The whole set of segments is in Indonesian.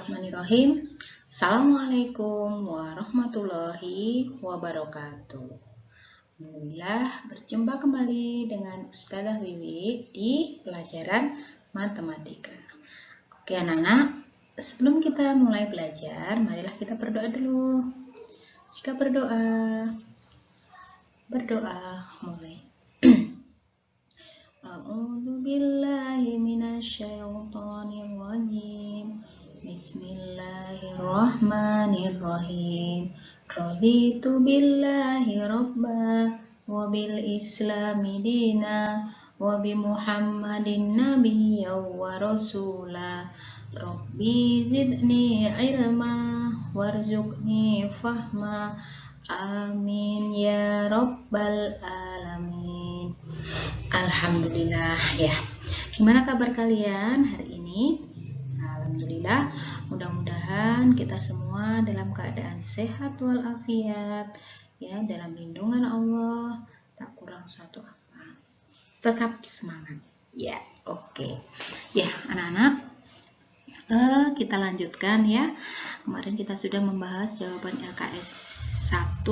Bismillahirrahmanirrahim. Assalamualaikum warahmatullahi wabarakatuh. Alhamdulillah, berjumpa kembali dengan Ustazah Wiwi di pelajaran matematika. Oke anak-anak, sebelum kita mulai belajar, marilah kita berdoa dulu. Jika berdoa mulai. A'udzu billahi minasyaitonir rajim. Bismillahirrahmanirrahim. Raditu billahi rabba wa bil islami dina wa bi Muhammadin nabiyya wa rasula. Rabbi zidni ilma warzuqni fahma. Amin ya rabbal alamin. Alhamdulillah ya. Gimana kabar kalian hari ini? Alhamdulillah, mudah-mudahan kita semua dalam keadaan sehat walafiat ya, dalam lindungan Allah, tak kurang suatu apa. Tetap semangat. Ya, oke. Ya, anak-anak, kita lanjutkan ya. Kemarin kita sudah membahas jawaban LKS 1.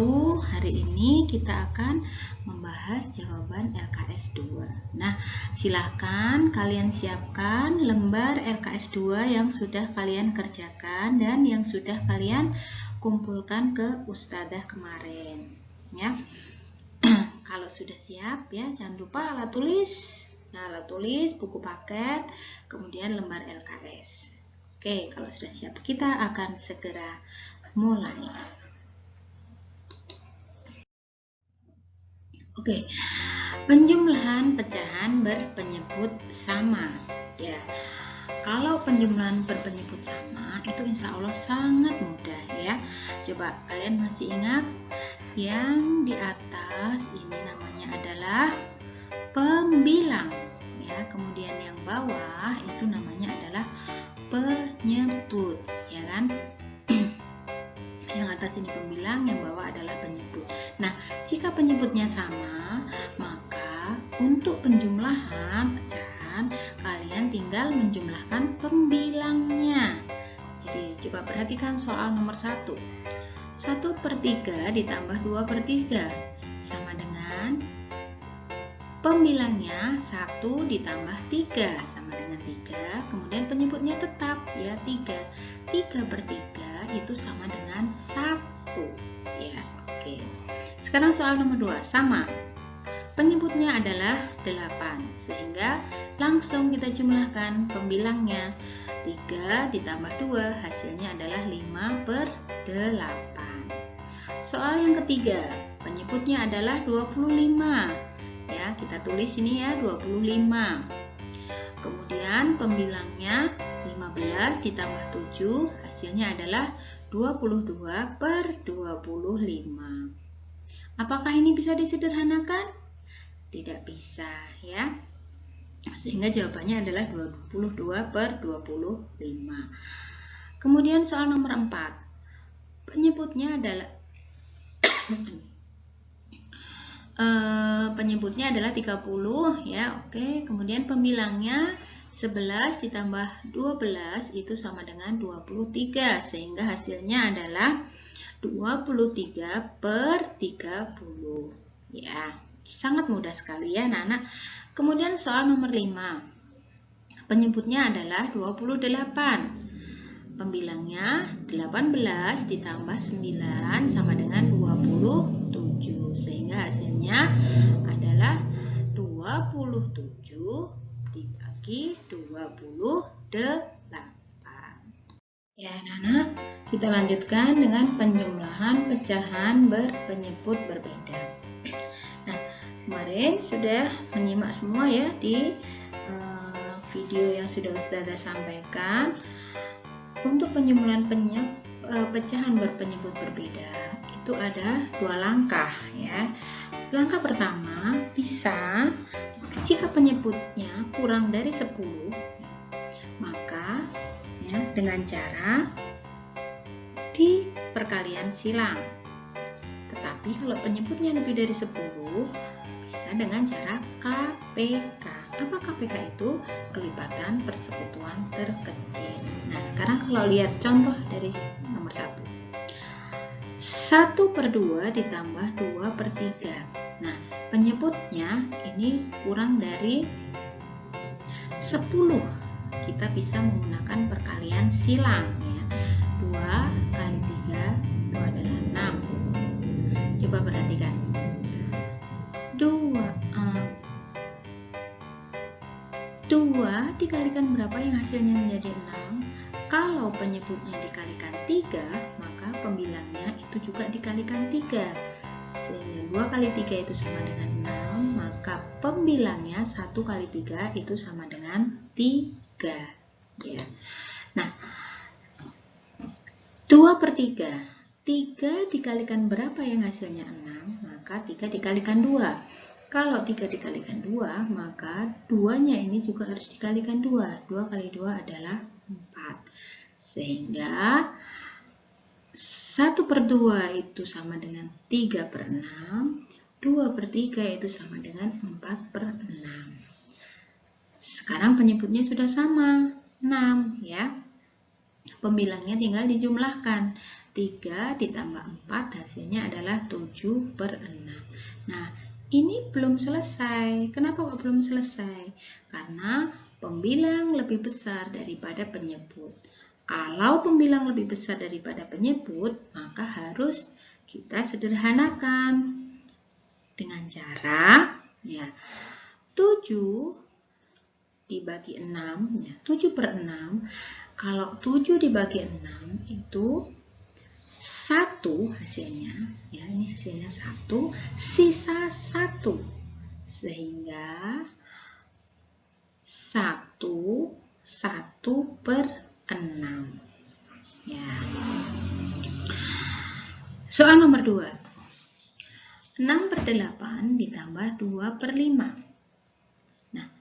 Hari ini kita akan membahas jawaban LKS 2. Nah, silahkan kalian siapkan lembar LKS 2 yang sudah kalian kerjakan dan yang sudah kalian kumpulkan ke Ustazah kemarin ya. Kalau sudah siap ya, jangan lupa alat tulis. Nah, alat tulis, buku paket, kemudian lembar LKS. Oke, kalau sudah siap kita akan segera mulai. Oke, penjumlahan pecahan berpenyebut sama ya. Kalau penjumlahan berpenyebut sama itu insya Allah sangat mudah ya. Coba kalian masih ingat yang di atas ini namanya adalah pembilang ya. Kemudian yang bawah itu namanya adalah penyebut ya kan. Yang atas ini pembilang, yang bawah adalah penyebut. Nah, jika penyebutnya sama, maka untuk penjumlahan pecahan kalian tinggal menjumlahkan pembilangnya. Jadi coba perhatikan soal nomor 1. 1/3 ditambah 2/3 sama dengan pembilangnya 1 ditambah 3 sama dengan 3, kemudian penyebutnya tetap ya 3. 3/3 itu sama dengan 1 ya. Oke. Sekarang soal nomor 2 sama. Penyebutnya adalah 8 sehingga langsung kita jumlahkan pembilangnya. 3 ditambah 2 hasilnya adalah 5/8. Soal yang ketiga, penyebutnya adalah 25. Ya, kita tulis ini ya 25. Kemudian pembilangnya 15 ditambah 7 hasilnya adalah 22/25. Apakah ini bisa disederhanakan? Tidak bisa ya. Sehingga jawabannya adalah 22/25. Kemudian soal nomor 4. Penyebutnya adalah penyebutnya adalah 30 ya. Oke, kemudian pembilangnya 11 ditambah 12 itu sama dengan 23 sehingga hasilnya adalah 23/30 ya. Sangat mudah sekali ya anak-anak. Kemudian soal nomor 5. Penyebutnya adalah 28. Pembilangnya 18 ditambah 9 sama dengan 27 sehingga hasilnya adalah 27 dibagi 28. Ya anak-anak, kita lanjutkan dengan penjumlahan pecahan berpenyebut berbeda. Nah, kemarin sudah menyimak semua ya di video yang sudah Ustazah sampaikan. Untuk penjumlahan pecahan berpenyebut berbeda itu ada 2 langkah ya. Langkah pertama, bisa jika penyebutnya kurang dari 10 maka ya, dengan cara di perkalian silang. Tetapi kalau penyebutnya lebih dari 10 bisa dengan cara KPK. Apa KPK itu? Kelipatan persekutuan terkecil. Nah, sekarang kalau lihat contoh dari nomor 1. 1/2 ditambah 2/3. Nah, penyebutnya ini kurang dari 10. Kita bisa menggunakan perkalian silang ya. 2 kali 3 itu adalah 6. Coba perhatikan. 2 dikalikan berapa yang hasilnya menjadi 6? Kalau penyebutnya dikalikan 3, maka pembilangnya itu juga dikalikan 3. Sehingga 2 kali 3 itu sama dengan 6, maka pembilangnya 1 kali 3 itu sama dengan 3. Ya. Nah, 2/3. 3 dikalikan berapa yang hasilnya 6? Maka 3 dikalikan 2. Kalau 3 dikalikan 2, maka 2-nya ini juga harus dikalikan 2. 2 kali 2 adalah 4. Sehingga 1/2 itu sama dengan 3/6. 2/3 itu sama dengan 4/6. Sekarang penyebutnya sudah sama, 6 ya. Pembilangnya tinggal dijumlahkan. 3 ditambah 4 hasilnya adalah 7/6. Nah, ini belum selesai. Kenapa kok belum selesai? Karena pembilang lebih besar daripada penyebut. Kalau pembilang lebih besar daripada penyebut, maka harus kita sederhanakan dengan cara ya 7 dibagi 6 ya, 7/6. Kalau 7 dibagi 6 itu 1 hasilnya ya, ini hasilnya 1, sisa 1, sehingga 1/6 ya. Soal nomor 2. 6/8 ditambah 2/5. Nah,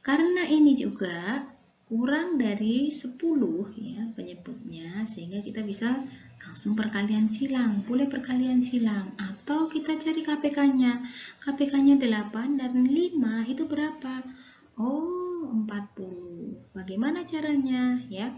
karena ini juga kurang dari 10 ya penyebutnya, sehingga kita bisa langsung perkalian silang. Boleh perkalian silang atau kita cari KPK-nya. KPK-nya 8 dan 5 itu berapa? Oh, 40. Bagaimana caranya ya?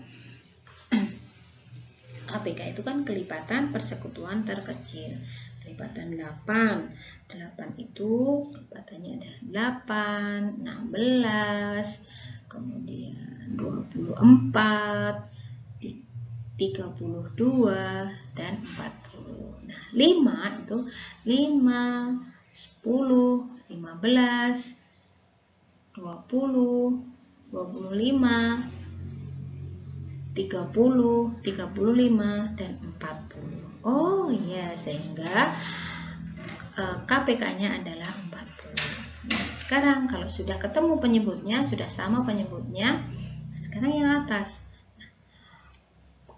KPK itu kan kelipatan persekutuan terkecil. Kelipatan 8. 8 itu kelipatannya adalah 8, 16, kemudian 24, 32, dan 40. Nah, 5 itu 5, 10, 15, 20, 25, 30, 35, dan 40. Oh iya, sehingga KPK-nya adalah 40. Nah, sekarang kalau sudah ketemu penyebutnya, sudah sama penyebutnya, nah, sekarang yang atas. Nah,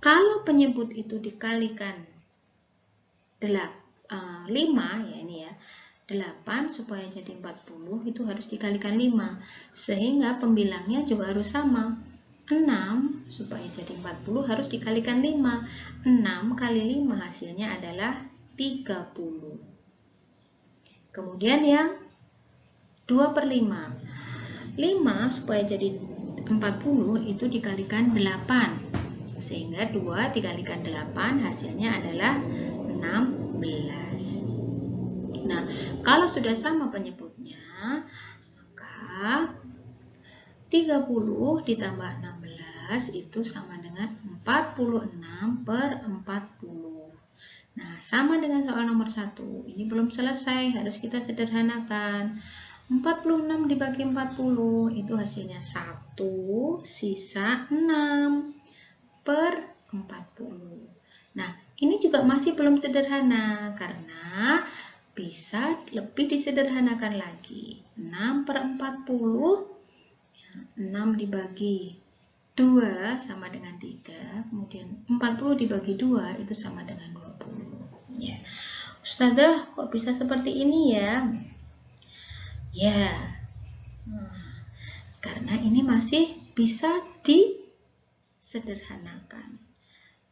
kalau penyebut itu dikalikan 5 ya ini ya, 8 supaya jadi 40 itu harus dikalikan 5, sehingga pembilangnya juga harus sama. 6 supaya jadi 40 harus dikalikan 5. 6 kali 5 hasilnya adalah 30. Kemudian yang 2/5. 5 supaya jadi 40 itu dikalikan 8. Sehingga 2 dikalikan 8 hasilnya adalah 16. Nah, kalau sudah sama penyebutnya, maka 30 ditambah 16 itu sama dengan 46/40. Nah, sama dengan soal nomor 1. Ini belum selesai, harus kita sederhanakan. 46 dibagi 40 itu hasilnya 1, sisa 6/40. Nah, ini juga masih belum sederhana karena bisa lebih disederhanakan lagi. 6/40, 6 dibagi 2 sama dengan 3, kemudian 40 dibagi 2 itu sama dengan 20. Ya. Ustazah, kok bisa seperti ini ya? Ya. Karena ini masih bisa disederhanakan.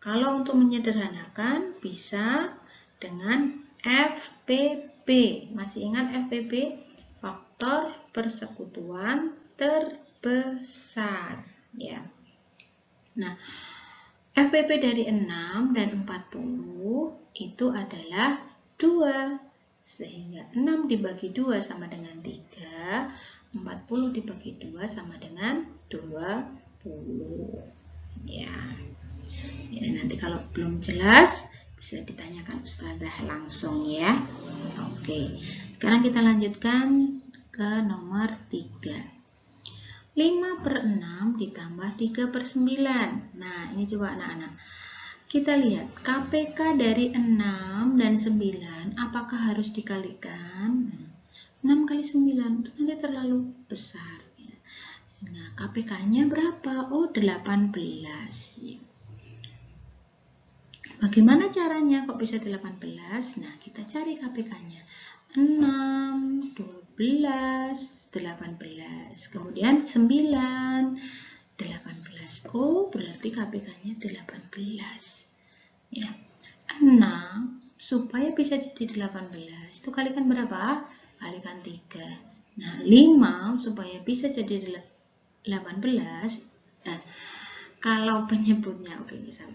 Kalau untuk menyederhanakan bisa dengan FPB. Masih ingat FPB? Faktor persekutuan terbesar, ya. Nah, FPP dari 6 dan 40 itu adalah 2. Sehingga 6 dibagi 2 sama dengan 3, 40 dibagi 2 sama dengan 20. Ya. Ya, nanti kalau belum jelas bisa ditanyakan Ustazah langsung ya. Oke. Sekarang kita lanjutkan ke nomor 3. 5/6 ditambah 3/9. Nah, ini coba anak-anak. Kita lihat KPK dari 6 dan 9 apakah harus dikalikan? 6 kali 9 itu nanti terlalu besar. Nah, KPK-nya berapa? Oh, 18. Bagaimana caranya kok bisa 18? Nah, kita cari KPK-nya. 6, 12, 18. Kemudian 9, 18. Oh, berarti KPK-nya 18. Ya. 6 supaya bisa jadi 18 itu kalikan berapa? Kalikan 3. Nah, 5 supaya bisa jadi 18. Kalau penyebutnya, oke, salah.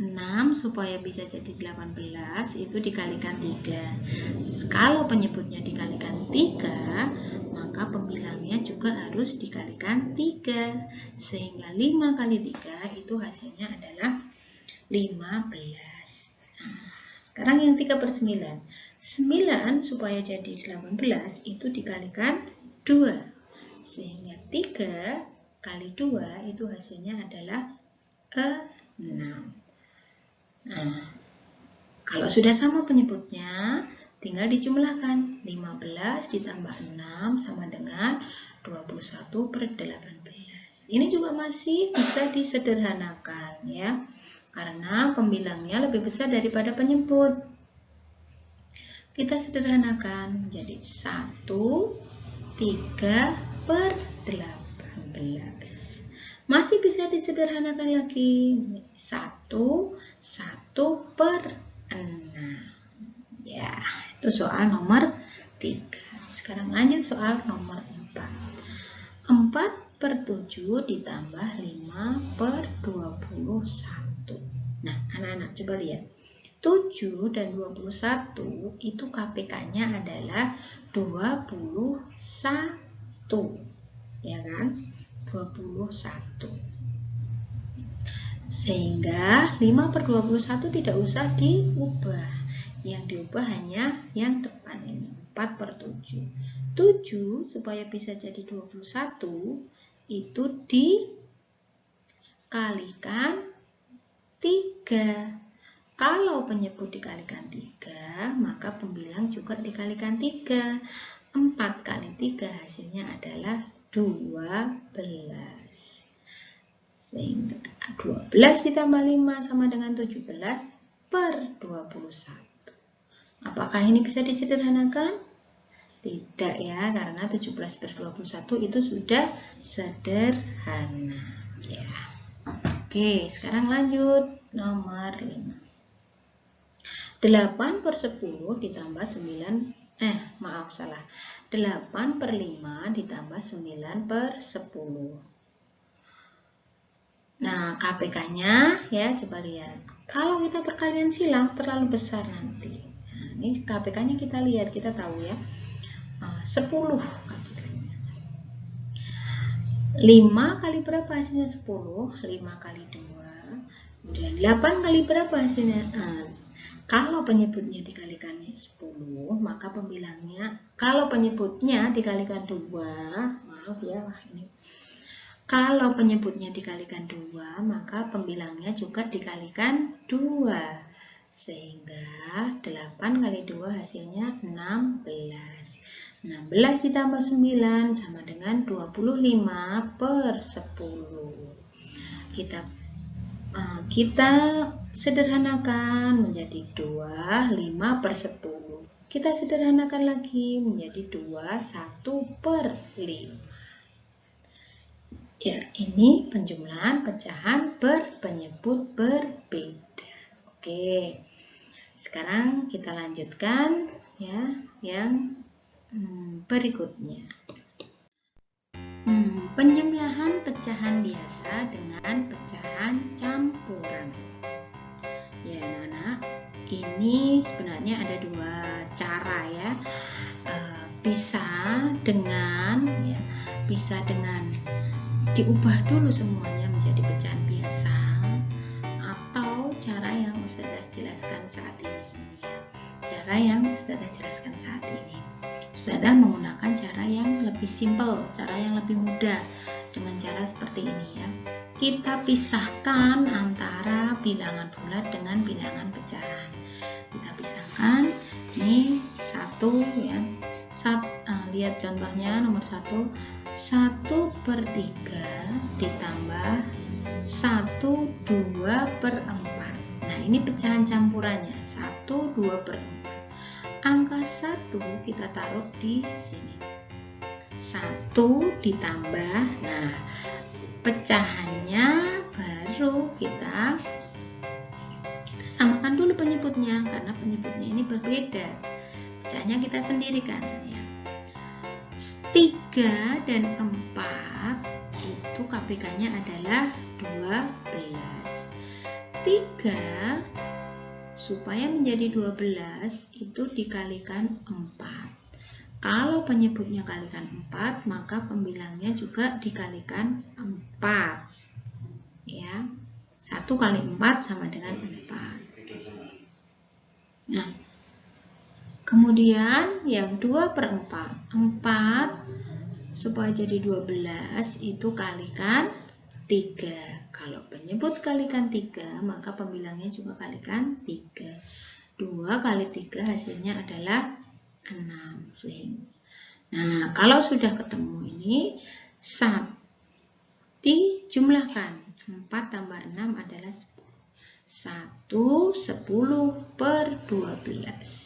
6 supaya bisa jadi 18 itu dikalikan 3. Kalau penyebutnya dikalikan 3, maka pembilangnya juga harus dikalikan 3. Sehingga 5 kali 3 itu hasilnya adalah 15. Nah, sekarang yang 3/9. 9 supaya jadi 18 itu dikalikan 2. Sehingga 3 kali 2 itu hasilnya adalah 6. Nah, kalau sudah sama penyebutnya, tinggal dijumlahkan. 15 ditambah 6 sama dengan 21/18. Ini juga masih bisa disederhanakan ya, karena pembilangnya lebih besar daripada penyebut. Kita sederhanakan menjadi 1/3/18. Masih bisa disederhanakan lagi 1/6. Ya, itu soal nomor 3. Sekarang lanjut soal nomor 4. 4/7 ditambah 5/21. Nah, anak-anak coba lihat. 7 dan 21 itu KPK-nya adalah 21. Ya kan? 21. Sehingga 5/21 tidak usah diubah. Yang diubah hanya yang depan ini, 4/7. 7 supaya bisa jadi 21 itu dikalikan 3. Kalau penyebut dikalikan 3, maka pembilang juga dikalikan 3. 4 kali 3 hasilnya adalah 12. Sehingga 12 ditambah 5 sama dengan 17/21. Apakah ini bisa disederhanakan? Tidak ya, karena 17/21 itu sudah sederhana. Ya. Oke, sekarang lanjut nomor 5. 8/10 ditambah 9, 8/5 ditambah 9/10. Nah, KPK-nya ya, coba lihat. Kalau kita perkalian silang terlalu besar nanti. Nah, ini KPK-nya kita lihat, kita tahu ya. 10 KPK-nya. 5 kali berapa hasilnya 10? 5 kali 2. Kemudian 8 kali berapa hasilnya? Kalau penyebutnya dikalikan 10, maka pembilangnya, kalau penyebutnya dikalikan 2, maaf ya, ini. Kalau penyebutnya dikalikan 2, maka pembilangnya juga dikalikan 2. Sehingga 8 kali 2 hasilnya 16. 16 ditambah 9 sama dengan 25/10. Kita sederhanakan menjadi 5/10. Kita sederhanakan lagi menjadi 1/5. Ya, ini penjumlahan pecahan berpenyebut berbeda. Oke. Sekarang kita lanjutkan ya yang berikutnya. Penjumlahan pecahan biasa dengan pecahan campuran. Ya anak-anak, ini sebenarnya ada dua cara ya. Bisa dengan diubah dulu semuanya menjadi pecahan biasa, atau cara yang Ustazah jelaskan saat ini. Ustazah menggunakan cara yang lebih simple, cara yang lebih mudah, dengan cara seperti ini ya. Kita pisahkan antara bilangan bulat dengan bilangan pecahan. Kita pisahkan, ini 1 ya. Lihat contohnya nomor 1, 1/3 ditambah 1/2/4. Nah, ini pecahan campurannya, 1/2/4. Angka 1 kita taruh di sini. 1 ditambah, nah pecahannya baru kita samakan dulu penyebutnya, karena penyebutnya ini berbeda. Pecahannya kita sendirikan ya. 3 dan 4 itu KPK-nya adalah 12. 3 supaya menjadi 12 itu dikalikan 4. Kalau penyebutnya kalikan 4, maka pembilangnya juga dikalikan 4. Ya. 1 kali 4 sama dengan 4. Nah, kemudian yang 2/4. 4 supaya jadi 12 itu kalikan 3. Kalau penyebut kalikan 3, maka pembilangnya juga kalikan 3. 2 kali 3 hasilnya adalah 6. Nah, kalau sudah ketemu ini, dijumlahkan. 4 tambah 6 /10. 10/12.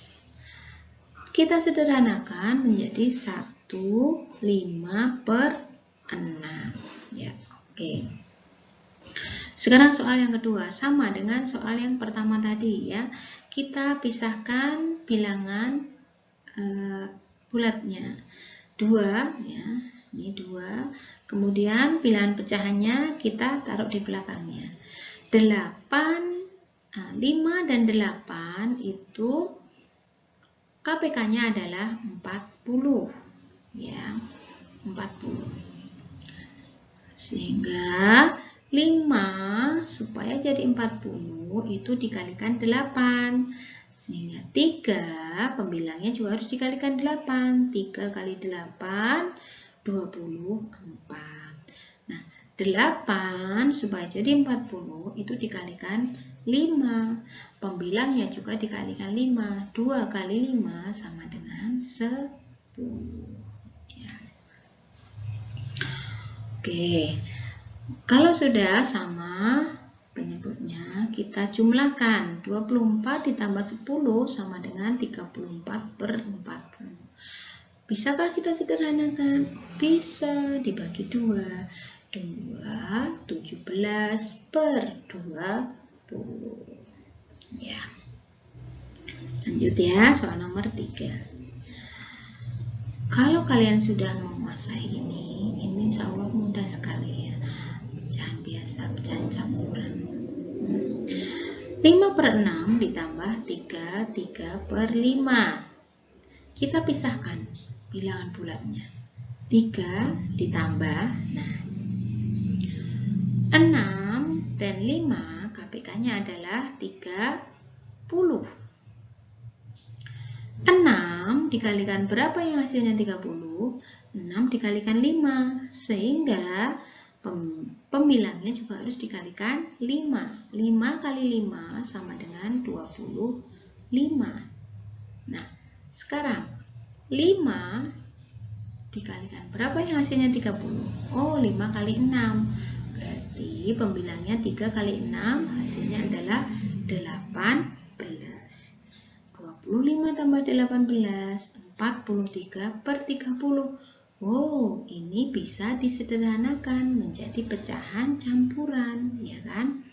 Kita sederhanakan menjadi 1/5/6. Ya, oke. Sekarang soal yang kedua, sama dengan soal yang pertama tadi ya. Kita pisahkan bilangan bulatnya. 2 ya, ini 2. Kemudian bilangan pecahannya kita taruh di belakangnya. 5 dan 8 itu KPK-nya adalah 40 ya, 40. Sehingga 5 supaya jadi 40 itu dikalikan 8. Sehingga 3 pembilangnya juga harus dikalikan 8. 3 kali 8 24. Nah, 8 supaya jadi 40 itu dikalikan 5. Pembilangnya juga dikalikan 5. 2 kali 5 sama dengan 10. Ya. Oke. Kalau sudah sama penyebutnya, kita jumlahkan. 24 ditambah 10 sama dengan 34/40. Bisakah kita sederhanakan? Bisa, dibagi 2. 2, 17/20. Ya. Lanjut ya, soal nomor 3. Kalau kalian sudah menguasai ini insya Allah mudah sekali ya. Pecahan biasa, pecahan campuran. 5/6 ditambah 3/5. Kita pisahkan bilangan bulatnya. 3 ditambah, nah 6 dan 5 KPK-nya adalah 30. 6 dikalikan berapa yang hasilnya 30? 6 dikalikan 5, sehingga pembilangnya juga harus dikalikan 5. 5 kali 5 sama dengan 25. Nah, sekarang 5 dikalikan berapa yang hasilnya 30? Oh, 5 kali 6. Berarti pembilangnya 3 kali 6 hasilnya adalah 18. 25 tambah 18, 43/30. Oh, ini bisa disederhanakan menjadi pecahan campuran, ya kan?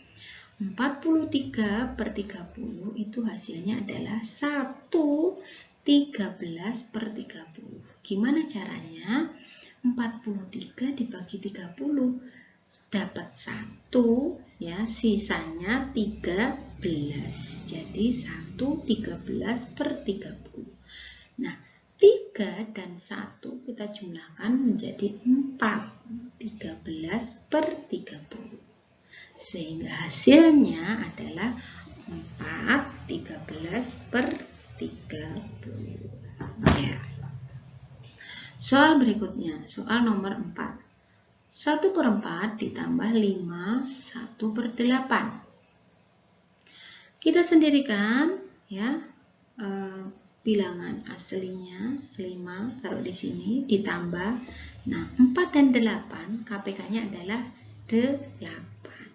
43/30 itu hasilnya adalah 1/13/30. Gimana caranya? 43 dibagi 30 dapat 1 ya, sisanya 13. Jadi 1/13/30. Nah, 3 dan 1 kita jumlahkan menjadi 4. 13/30. Sehingga hasilnya adalah 4/13/30. Ya. Soal berikutnya, soal nomor 4. 1/4 ditambah 5, 1/8. Kita sendirikan ya, bilangan aslinya 5 taruh di sini ditambah. Nah, 4 dan 8 KPK-nya adalah 8.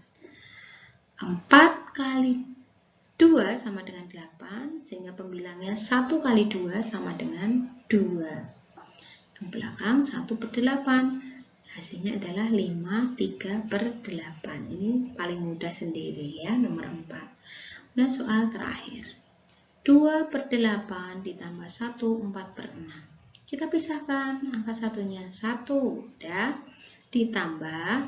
4 kali 2 sama dengan 8, sehingga pembilangnya 1 kali 2 sama dengan 2. Yang belakang 1/8. Hasilnya adalah 5/3/8. Ini paling mudah sendiri ya, nomor 4. Dan soal terakhir. 2/8 ditambah 1, 4/6. Kita pisahkan angka satunya. 1 udah ditambah.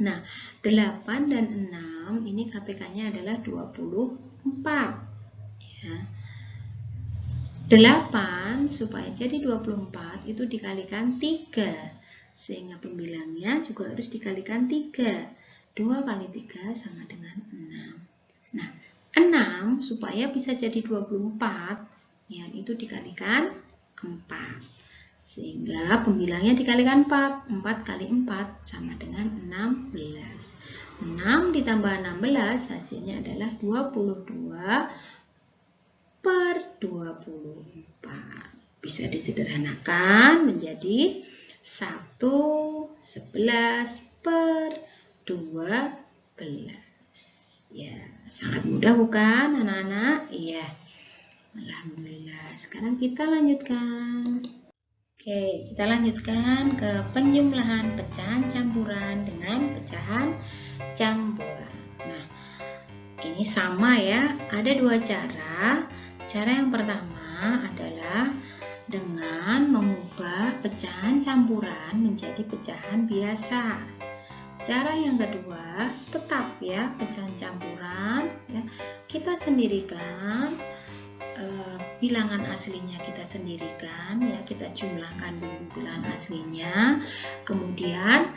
Nah, 8 dan 6 ini KPK-nya adalah 24. Ya. 8 supaya jadi 24 itu dikalikan 3. Sehingga pembilangnya juga harus dikalikan 3. 2 kali 3 sama dengan 6. Nah, 6 supaya bisa jadi 24, ya itu dikalikan 4. Sehingga pembilangnya dikalikan 4. 4 kali 4 sama dengan 16. 6 ditambah 16 hasilnya adalah 22/24. Bisa disederhanakan menjadi 1/11/12. Ya, sangat mudah bukan anak-anak? Iya. Alhamdulillah. Sekarang kita lanjutkan. Oke, kita lanjutkan ke penjumlahan pecahan campuran dengan pecahan campuran. Nah, ini sama ya. Ada 2 cara. Cara yang pertama adalah dengan mengubah pecahan campuran menjadi pecahan biasa. Cara yang kedua, tetap ya pecahan campuran ya. Kita sendirikan bilangan aslinya, kita sendirikan ya, kita jumlahkan dulu bilangan aslinya. Kemudian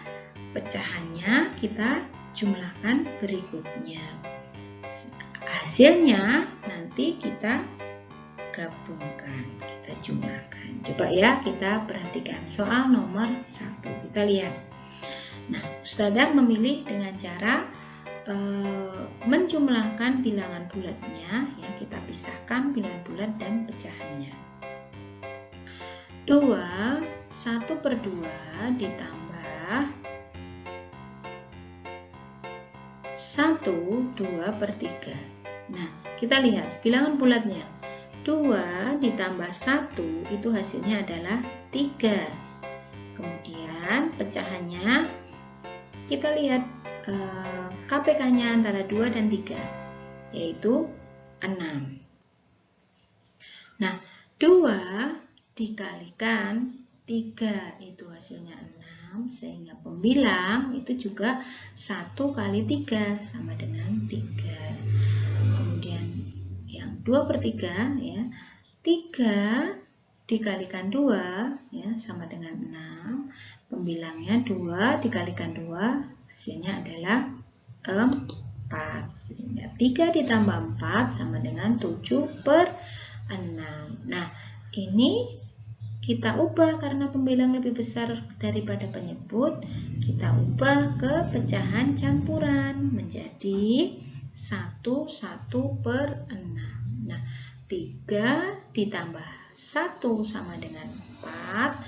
pecahannya kita jumlahkan berikutnya. Hasilnya nanti kita gabungkan, kita jumlahkan. Coba ya kita perhatikan soal nomor 1. Kita lihat. Nah, Ustadzah memilih dengan cara menjumlahkan bilangan bulatnya, ya kita pisahkan bilangan bulat dan pecahannya. 2, 1/2 ditambah 1, 2/3. Nah, kita lihat bilangan bulatnya. 2 ditambah 1 itu hasilnya adalah 3. Kemudian pecahannya kita lihat KPK-nya antara 2 dan 3 yaitu 6. Nah, 2 dikalikan 3 itu hasilnya 6, sehingga pembilang itu juga 1 kali 3 sama dengan 3. Kemudian yang 2/3 ya, 3 dikalikan 2 ya sama dengan 6. Pembilangnya 2 dikalikan 2 hasilnya adalah 4. Sehingga 3 ditambah 4 sama dengan 7/6. Nah, ini kita ubah karena pembilang lebih besar daripada penyebut. Kita ubah ke pecahan campuran menjadi 1/6. Nah, 3 ditambah 1 sama dengan 4,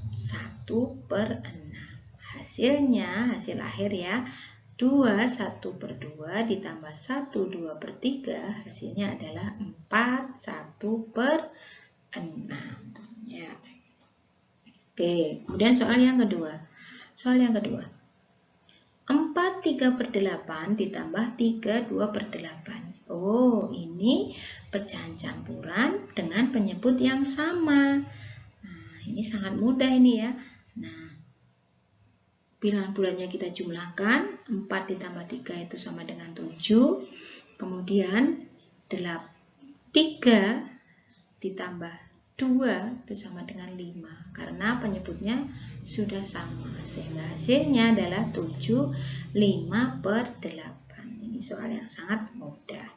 1/6. Hasilnya, hasil akhir ya, 2 1/2 ditambah 1 2/3, hasilnya adalah 4 1/6. Ya. Oke, kemudian soal yang kedua. Soal yang kedua. 4 3/8 ditambah 3 2/8. Oh, ini pecahan campuran dengan penyebut yang sama. Nah, ini sangat mudah ini ya. Nah, bilangan bulatnya kita jumlahkan, 4 ditambah 3 itu sama dengan 7. Kemudian 3 ditambah 2 itu sama dengan 5. Karena penyebutnya sudah sama. Sehingga hasilnya adalah 7, 5 per 8. Ini soal yang sangat mudah.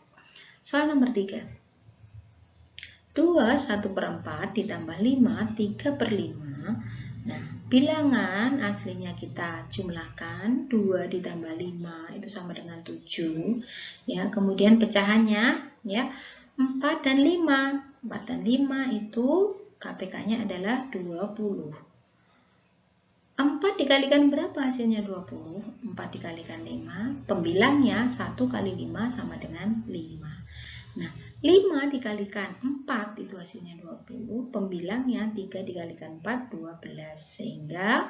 Soal nomor 3. 2, 1/4 ditambah 5, 3 per 5. Nah, bilangan aslinya kita jumlahkan, 2 ditambah 5 itu sama dengan 7. Ya, kemudian pecahannya ya 4 dan 5. 4 dan 5 itu KPK-nya adalah 20. 4 dikalikan berapa hasilnya 20? 4 dikalikan 5, pembilangnya 1 kali 5 sama dengan 5. Nah, 5 dikalikan 4 itu hasilnya 20, pembilangnya 3 dikalikan 4, 12. Sehingga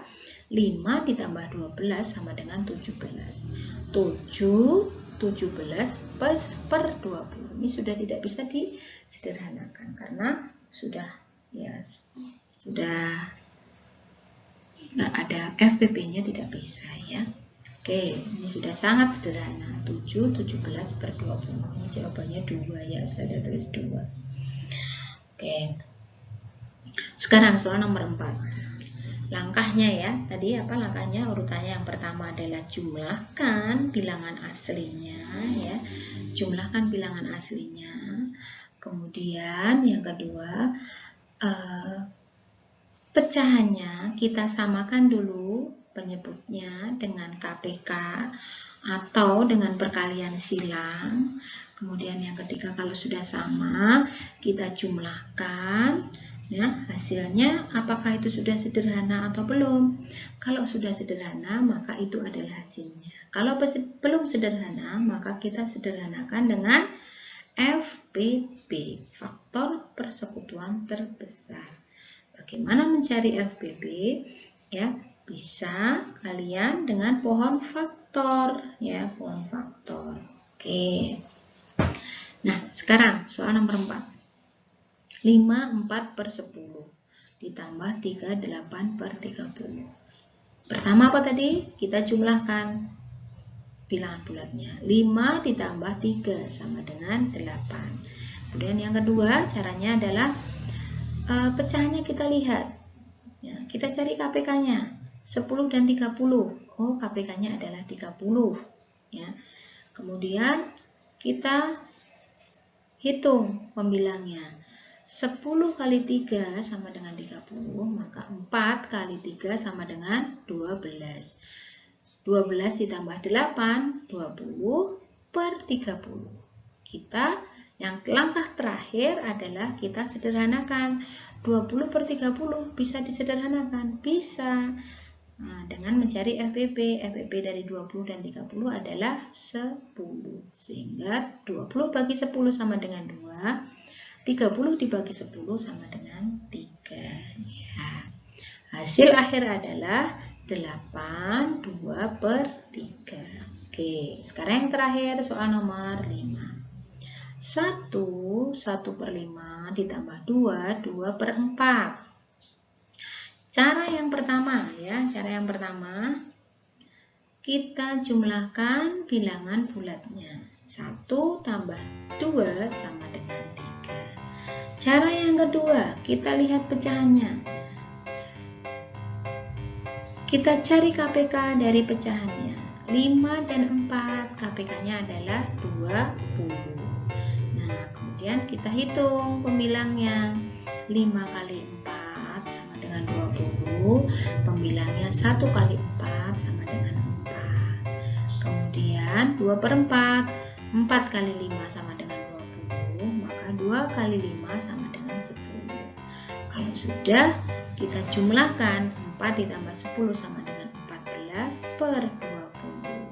5 ditambah 12 sama dengan 17. 17 per 20. Ini sudah tidak bisa disederhanakan karena sudah nggak ada FPP-nya, tidak bisa ya. Oke, ini sudah sangat sederhana. 7, 17 per 20. Ini jawabannya 2 ya, saya tulis 2. Oke. Sekarang soal nomor 4. Langkahnya ya, tadi apa langkahnya? Urutannya yang pertama adalah jumlahkan bilangan aslinya ya. Jumlahkan bilangan aslinya. Kemudian yang kedua, pecahannya kita samakan dulu penyebutnya dengan KPK atau dengan perkalian silang. Kemudian yang ketiga, kalau sudah sama kita jumlahkan ya, hasilnya apakah itu sudah sederhana atau belum. Kalau sudah sederhana maka itu adalah hasilnya. Kalau belum sederhana maka kita sederhanakan dengan FPP, faktor persekutuan terbesar. Bagaimana mencari FPP ya? Bisa kalian dengan pohon faktor ya, pohon faktor. Oke. Nah, sekarang soal nomor 4. 5, 4 per 10 ditambah 3, 8 per 30. Pertama apa tadi? Kita jumlahkan bilangan bulatnya. 5 ditambah 3 sama dengan 8. Kemudian yang kedua caranya adalah pecahannya kita lihat. Ya, kita cari KPK-nya. 10 dan 30. Oh, KPK-nya adalah 30. Ya. Kemudian kita hitung pembilangnya. 10 kali 3 sama dengan 30, maka 4 kali 3 sama dengan 12. 12 ditambah 8, 20 per 30. Kita yang langkah terakhir adalah kita sederhanakan. 20 per 30 bisa disederhanakan? Bisa. Nah, dengan mencari FPP. FPP dari 20 dan 30 adalah 10. Sehingga 20 bagi 10 sama dengan 2. 30 dibagi 10 sama dengan 3. Ya. Hasil akhir adalah 8, 2 per 3. Oke, sekarang yang terakhir soal nomor 5. 1 per 5 ditambah 2, 2 per 4. Cara yang pertama ya, kita jumlahkan bilangan bulatnya. 1 tambah 2 sama dengan 3. Cara yang kedua, kita lihat pecahannya. Kita cari KPK dari pecahannya. 5 dan 4, KPK-nya adalah 20. Nah, kemudian kita hitung pembilangnya. 5 kali 4 sama dengan 20. Pembilangnya 1 kali 4 sama dengan 4. Kemudian 2 per 4. 4 kali 5 sama dengan 20. Maka 2 kali 5 sama dengan 10. Kalau sudah, kita jumlahkan. 4 ditambah 10 sama dengan 14 per 20.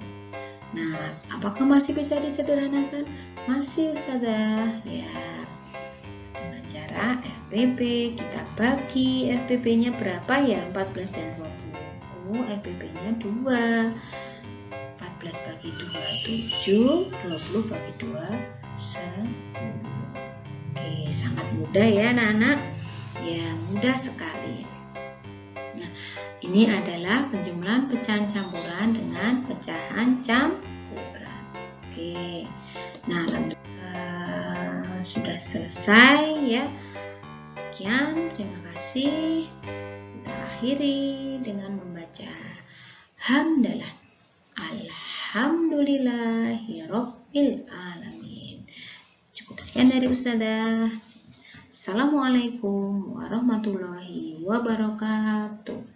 Nah, apakah masih bisa disederhanakan? Masih, Ustazah. Ya, dengan cara FPP kita bagi. FPP-nya berapa ya? 14 dan 20. Oh, FPP-nya 2. 14 bagi 2, 7. 20 bagi 2, 10. Oke, sangat mudah ya anak-anak. Ya, mudah sekali. Ini adalah penjumlahan pecahan campuran dengan pecahan campuran. Oke. Nah, sudah selesai ya. Sekian, terima kasih. Kita akhiri dengan membaca hamdalah. Alhamdulillahirabbil alamin. Cukup sekian dari Ustazah. Assalamualaikum warahmatullahi wabarakatuh.